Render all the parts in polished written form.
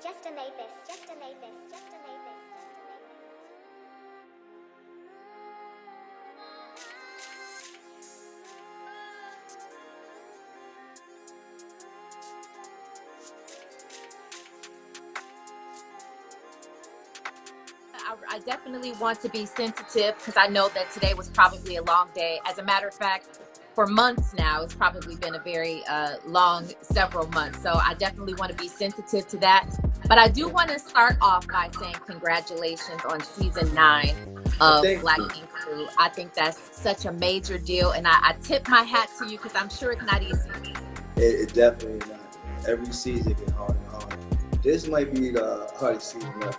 Just a Mavis. Just a Mavis. Just a Mavis. I definitely want to be sensitive because I know that today was probably a long day. As a matter of fact, for months now, it's probably been a very long several months. So I definitely want to be sensitive to that. But I do want to start off by saying congratulations on season 9 of Thank Black you. Ink Crew. I think that's such a major deal. And I tip my hat to you because I'm sure it's not easy. It definitely not. Every season get harder and harder. This might be the hardest season ever.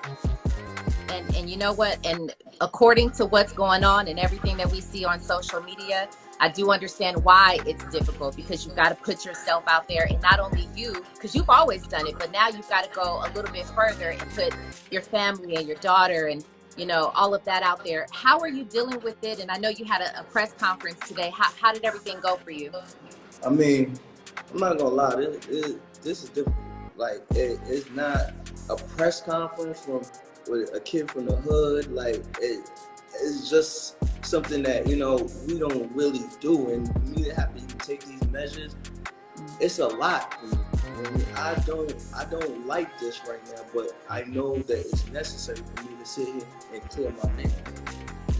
And you know what, and according to what's going on and everything that we see on social media, I do understand why it's difficult, because you've got to put yourself out there, and not only you, because you've always done it, but now you've got to go a little bit further and put your family and your daughter and all of that out there. How are you dealing with it? And I know you had a press conference today. How did everything go for you? I mean, I'm not gonna lie. This is difficult. Like it's not a press conference from with a kid from the hood. Like it's just something that we don't really do, and for me to have to even take these measures, it's a lot for me. I mean, I don't like this right now, but I know that it's necessary for me to sit here and clear my name.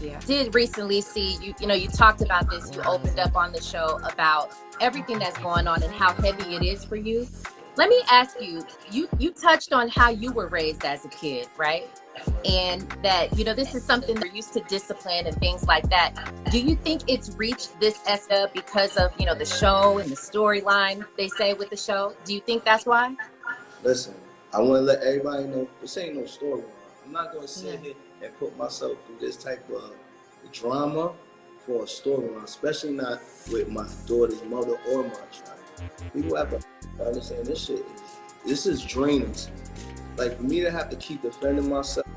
Yeah. Did recently see you talked about this. You opened up on the show about everything that's going on and how heavy it is for you. Let me ask you, you touched on how you were raised as a kid, right? And that, this is something that you're used to, discipline and things like that. Do you think it's reached this ESTA because of, the show and the storyline they say with the show? Do you think that's why? Listen, I want to let everybody know this ain't no storyline. I'm not going to sit here and put myself through this type of drama for a storyline, especially not with my daughter's mother or my child. People have to understand this is draining to me. Like, for me to have to keep defending myself,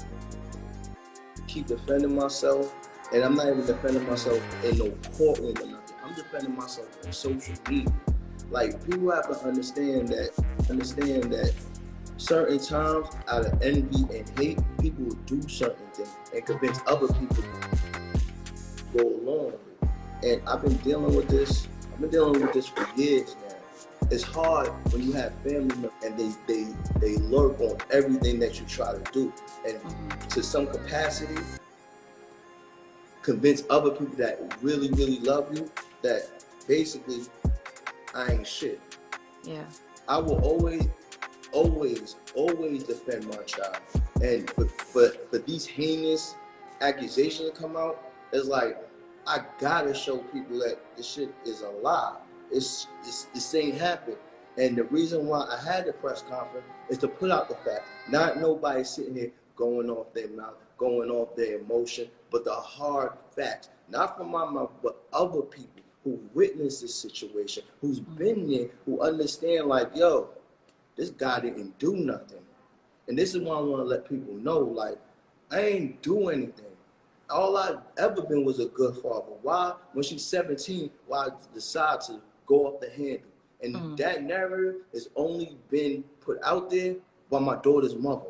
and I'm not even defending myself in no courtroom or nothing. I'm defending myself on social media. Like, people have to understand that certain times, out of envy and hate, people will do certain things and convince other people to go along with it. And I've been dealing with this for years now. It's hard when you have family members and they lurk on everything that you try to do, and to some capacity convince other people that really, really love you that basically I ain't shit. Yeah. I will always defend my child. And for these heinous accusations to come out, it's like I gotta show people that this shit is a lie. This ain't happened. And the reason why I had the press conference is to put out the fact. Not nobody sitting here going off their mouth, going off their emotion, but the hard facts. Not from my mouth, but other people who witnessed this situation, who's been there, who understand, like, yo, this guy didn't do nothing. And this is why I want to let people know, like, I ain't do anything. All I ever been was a good father. Why? When she's 17, why I decide to go off the handle. And that narrative has only been put out there by my daughter's mother.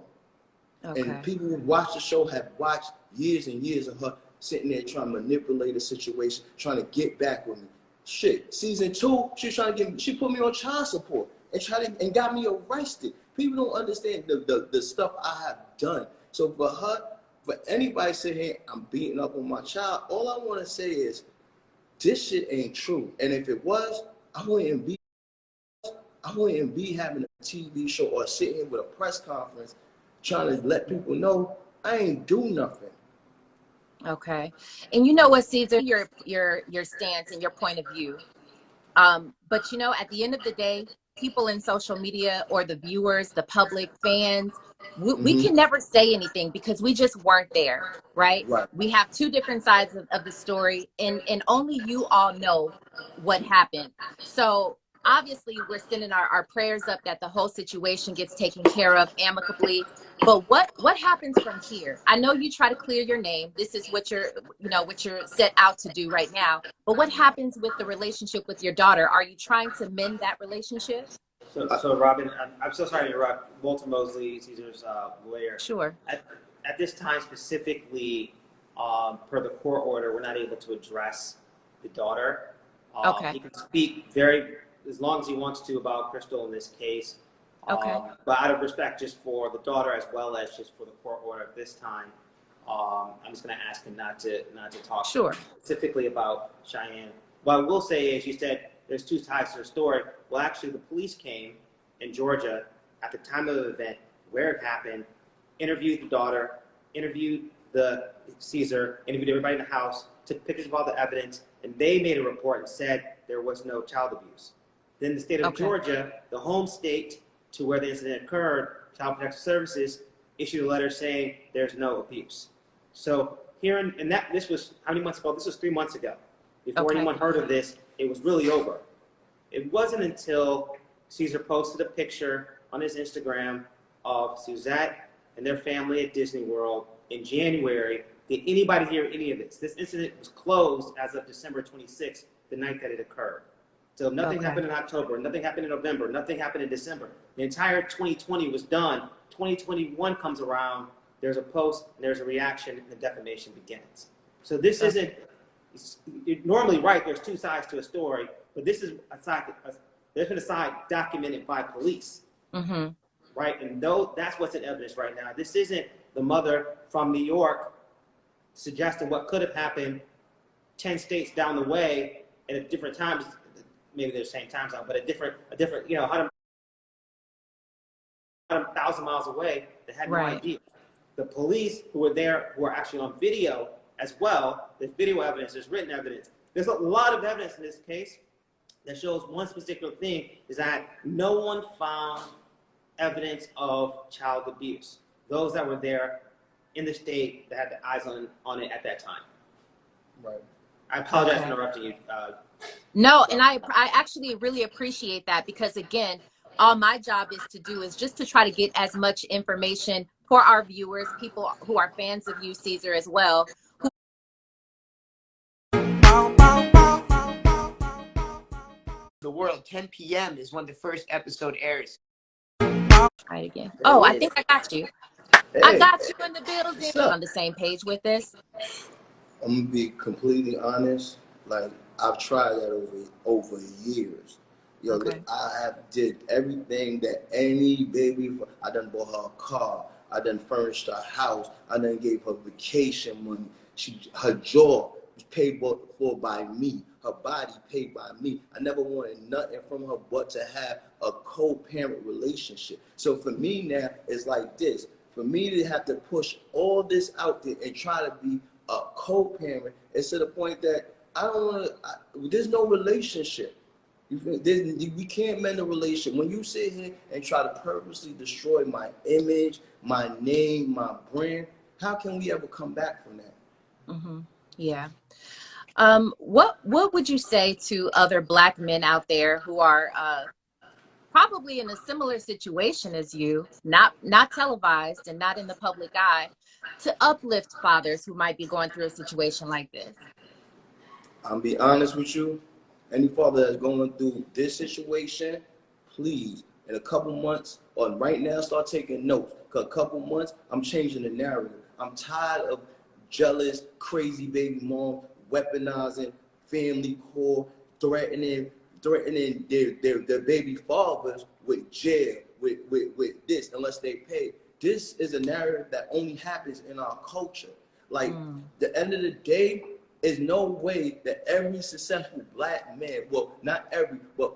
Okay. And people who watch the show have watched years and years of her sitting there trying to manipulate the situation, trying to get back with me. Shit, season 2, she put me on child support and got me arrested. People don't understand the stuff I have done. So for anybody sitting here, I'm beating up on my child, all I want to say is, this shit ain't true. And if it was, I wouldn't be having a TV show or sitting here with a press conference trying to let people know I ain't do nothing. Okay. And you know what, Caesar, your stance and your point of view. But at the end of the day, people in social media, or the viewers, the public, fans, we can never say anything because we just weren't there, right? We have two different sides of the story, and only you all know what happened. So obviously we're sending our prayers up that the whole situation gets taken care of amicably. But what happens from here? I know you try to clear your name. This is what you're set out to do right now. But what happens with the relationship with your daughter? Are you trying to mend that relationship? So Robin, I'm so sorry to interrupt. Walter Mosley, Caesar's lawyer. Sure. At this time specifically, per the court order, we're not able to address the daughter. Okay. He can speak very as long as he wants to about Crystal in this case. Okay. But out of respect just for the daughter as well as just for the court order at this time, I'm just going to ask him not to talk Sure. specifically about Cheyenne. What I will say is, you said there's two sides to the story. Well, actually, the police came in Georgia at the time of the event, where it happened, interviewed the daughter, interviewed the Caesar, interviewed everybody in the house, took pictures of all the evidence, and they made a report and said there was no child abuse. Then the state of Georgia, the home state to where the incident occurred, Child Protective Services issued a letter saying there's no abuse. So here, and that this was how many months ago? This was 3 months ago. Before anyone heard of this, it was really over. It wasn't until Caesar posted a picture on his Instagram of Suzette and their family at Disney World in January. Did anybody hear any of this? This incident was closed as of December 26th, the night that it occurred. So nothing happened in October, nothing happened in November, nothing happened in December. The entire 2020 was done. 2021 comes around, there's a post, and there's a reaction, and the defamation begins. So this isn't, normally, right, there's two sides to a story, but this is a side, there's been a side documented by police, right? And that's what's in evidence right now. This isn't the mother from New York suggesting what could have happened 10 states down the way at different times. Maybe they're the same time zone, but a different, 1,000 miles away, that had no idea. The police who were there, who are actually on video as well, there's video evidence, there's written evidence. There's a lot of evidence in this case that shows one particular thing, is that no one found evidence of child abuse. Those that were there in the state that had the eyes on it at that time. Right. I apologize for interrupting you. No, and I actually really appreciate that, because again, all my job is to do is just to try to get as much information for our viewers, people who are fans of you, Caesar, as well. The world, 10 p.m. is when the first episode airs. Try it again. Oh, I think I got you. Hey, I got you in the building. On the same page with this. I'm gonna be completely honest. Like, I've tried that over years. Yo, I have did everything that any baby. I done bought her a car. I done furnished her house. I done gave her vacation money. Her jaw was paid for by me. Her body paid by me. I never wanted nothing from her but to have a co-parent relationship. So for me now, it's like this. For me to have to push all this out there and try to be a co-parent, it's to the point that I don't want to. There's no relationship. We can't mend a relationship. When you sit here and try to purposely destroy my image, my name, my brand, how can we ever come back from that? Yeah. What would you say to other Black men out there who are probably in a similar situation as you, not televised and not in the public eye, to uplift fathers who might be going through a situation like this? I'll be honest with you. Any father that's going through this situation, please, in a couple months or right now, start taking notes. Because a couple months, I'm changing the narrative. I'm tired of jealous, crazy baby mom weaponizing family core, threatening their baby fathers with jail, with this, unless they pay. This is a narrative that only happens in our culture. Like, the end of the day, is no way that every successful Black man, well, not every, but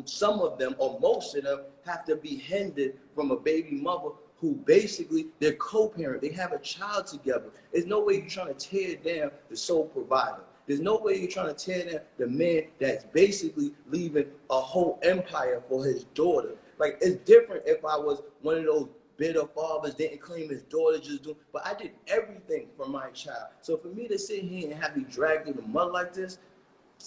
some of them or most of them have to be hindered from a baby mother who basically they're co-parent. They have a child together. There's no way you're trying to tear down the sole provider. There's no way you're trying to tear down the man that's basically leaving a whole empire for his daughter. Like, it's different if I was one of those bitter fathers, didn't claim his daughter, just do, but I did everything for my child. So for me to sit here and have you dragged through the mud like this,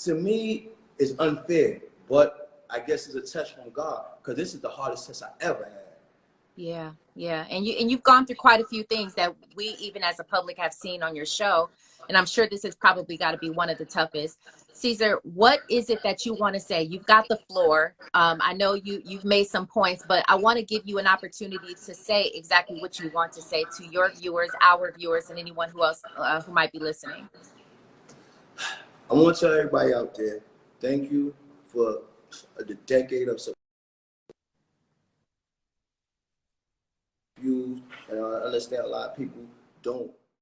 to me, is unfair. But I guess it's a test from God, because this is the hardest test I ever had. Yeah, yeah. And you've gone through quite a few things that we, even as a public, have seen on your show. And I'm sure this has probably got to be one of the toughest. Caesar, what is it that you want to say? You've got the floor. I know you've made some points, but I want to give you an opportunity to say exactly what you want to say to your viewers, our viewers, and anyone who else who might be listening. I want to tell everybody out there, thank you for the decade of support. And I understand a lot of people don't